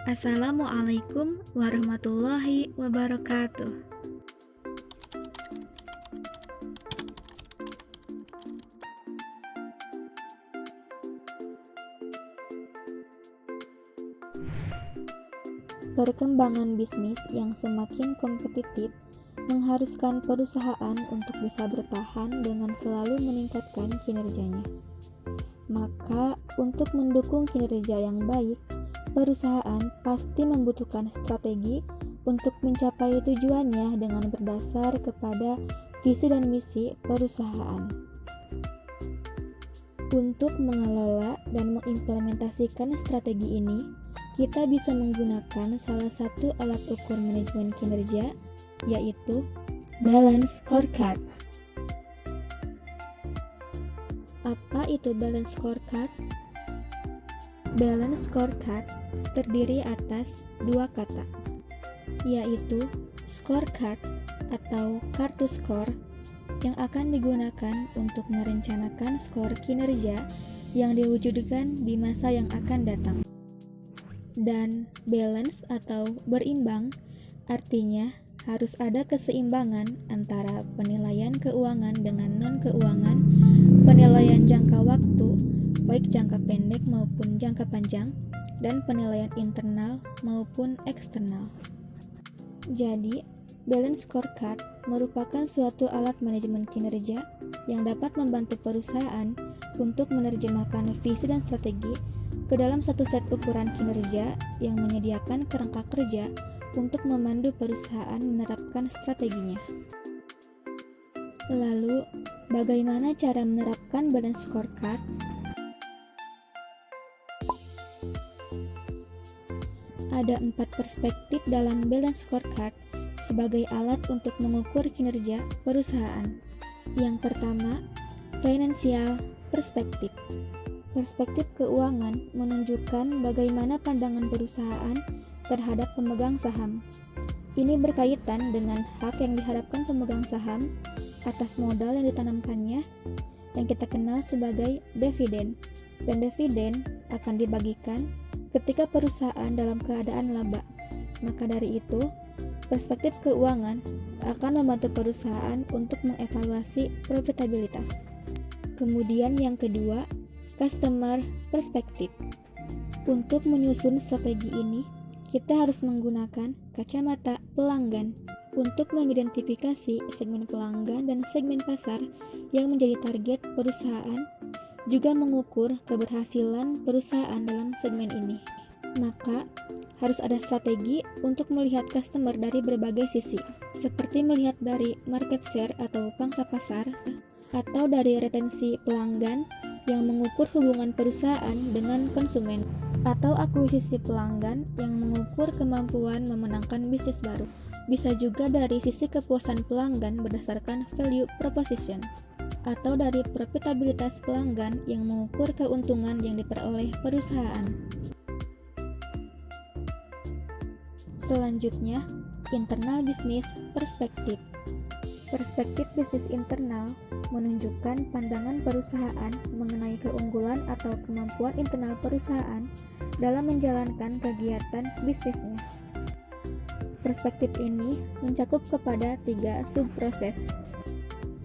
Assalamualaikum warahmatullahi wabarakatuh. Perkembangan bisnis yang semakin kompetitif mengharuskan perusahaan untuk bisa bertahan dengan selalu meningkatkan kinerjanya. Maka, untuk mendukung kinerja yang baik, perusahaan pasti membutuhkan strategi untuk mencapai tujuannya dengan berdasar kepada visi dan misi perusahaan. Untuk mengelola dan mengimplementasikan strategi ini, kita bisa menggunakan salah satu alat ukur manajemen kinerja, yaitu Balance Scorecard. Apa itu Balance Scorecard? Balance Scorecard terdiri atas dua kata, yaitu scorecard atau kartu skor yang akan digunakan untuk merencanakan skor kinerja yang diwujudkan di masa yang akan datang. Dan balance atau berimbang artinya harus ada keseimbangan antara penilaian keuangan dengan non-keuangan, penilaian jangka waktu, baik jangka pendek maupun jangka panjang, dan penilaian internal maupun eksternal. Jadi, balance scorecard merupakan suatu alat manajemen kinerja yang dapat membantu perusahaan untuk menerjemahkan visi dan strategi ke dalam satu set ukuran kinerja yang menyediakan kerangka kerja untuk memandu perusahaan menerapkan strateginya. Lalu, bagaimana cara menerapkan balance scorecard? Ada 4 perspektif dalam balance scorecard sebagai alat untuk mengukur kinerja perusahaan. Yang pertama, financial perspective. Perspektif keuangan menunjukkan bagaimana pandangan perusahaan terhadap pemegang saham. Ini berkaitan dengan hak yang diharapkan pemegang saham atas modal yang ditanamkannya, yang kita kenal sebagai dividen. Dan dividen akan dibagikan ketika perusahaan dalam keadaan laba. Maka dari itu, perspektif keuangan akan membantu perusahaan untuk mengevaluasi profitabilitas. Kemudian yang kedua, customer perspective. Untuk menyusun strategi ini, kita harus menggunakan kacamata pelanggan untuk mengidentifikasi segmen pelanggan dan segmen pasar yang menjadi target perusahaan, juga mengukur keberhasilan perusahaan dalam segmen ini. Maka, harus ada strategi untuk melihat customer dari berbagai sisi, seperti melihat dari market share atau pangsa pasar, atau dari retensi pelanggan yang mengukur hubungan perusahaan dengan konsumen, atau akuisisi pelanggan yang mengukur kemampuan memenangkan bisnis baru. Bisa juga dari sisi kepuasan pelanggan berdasarkan value proposition, atau dari profitabilitas pelanggan yang mengukur keuntungan yang diperoleh perusahaan. Selanjutnya, internal business perspective. Perspektif bisnis internal menunjukkan pandangan perusahaan mengenai keunggulan atau kemampuan internal perusahaan dalam menjalankan kegiatan bisnisnya. Perspektif ini mencakup kepada 3 subproses,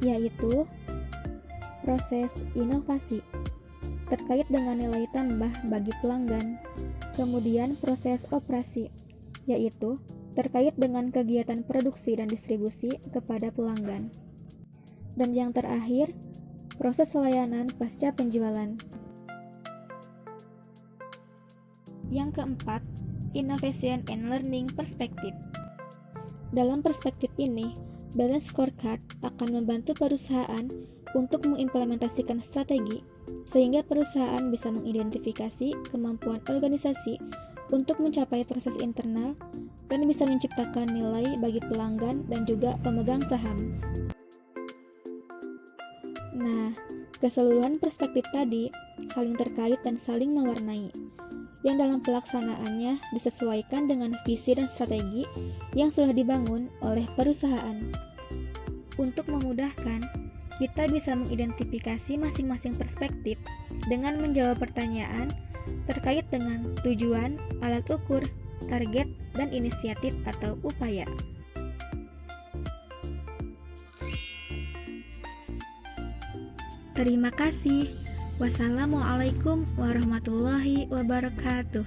yaitu proses inovasi terkait dengan nilai tambah bagi pelanggan, kemudian proses operasi, yaitu terkait dengan kegiatan produksi dan distribusi kepada pelanggan. Dan yang terakhir, proses layanan pasca penjualan. Yang keempat, innovation and learning perspective. Dalam perspektif ini, balance scorecard akan membantu perusahaan untuk mengimplementasikan strategi sehingga perusahaan bisa mengidentifikasi kemampuan organisasi untuk mencapai proses internal dan bisa menciptakan nilai bagi pelanggan dan juga pemegang saham. Nah, keseluruhan perspektif tadi saling terkait dan saling mewarnai, yang dalam pelaksanaannya disesuaikan dengan visi dan strategi yang sudah dibangun oleh perusahaan. Untuk memudahkan, kita bisa mengidentifikasi masing-masing perspektif dengan menjawab pertanyaan terkait dengan tujuan, alat ukur, target, dan inisiatif atau upaya. Terima kasih. Wassalamualaikum warahmatullahi wabarakatuh.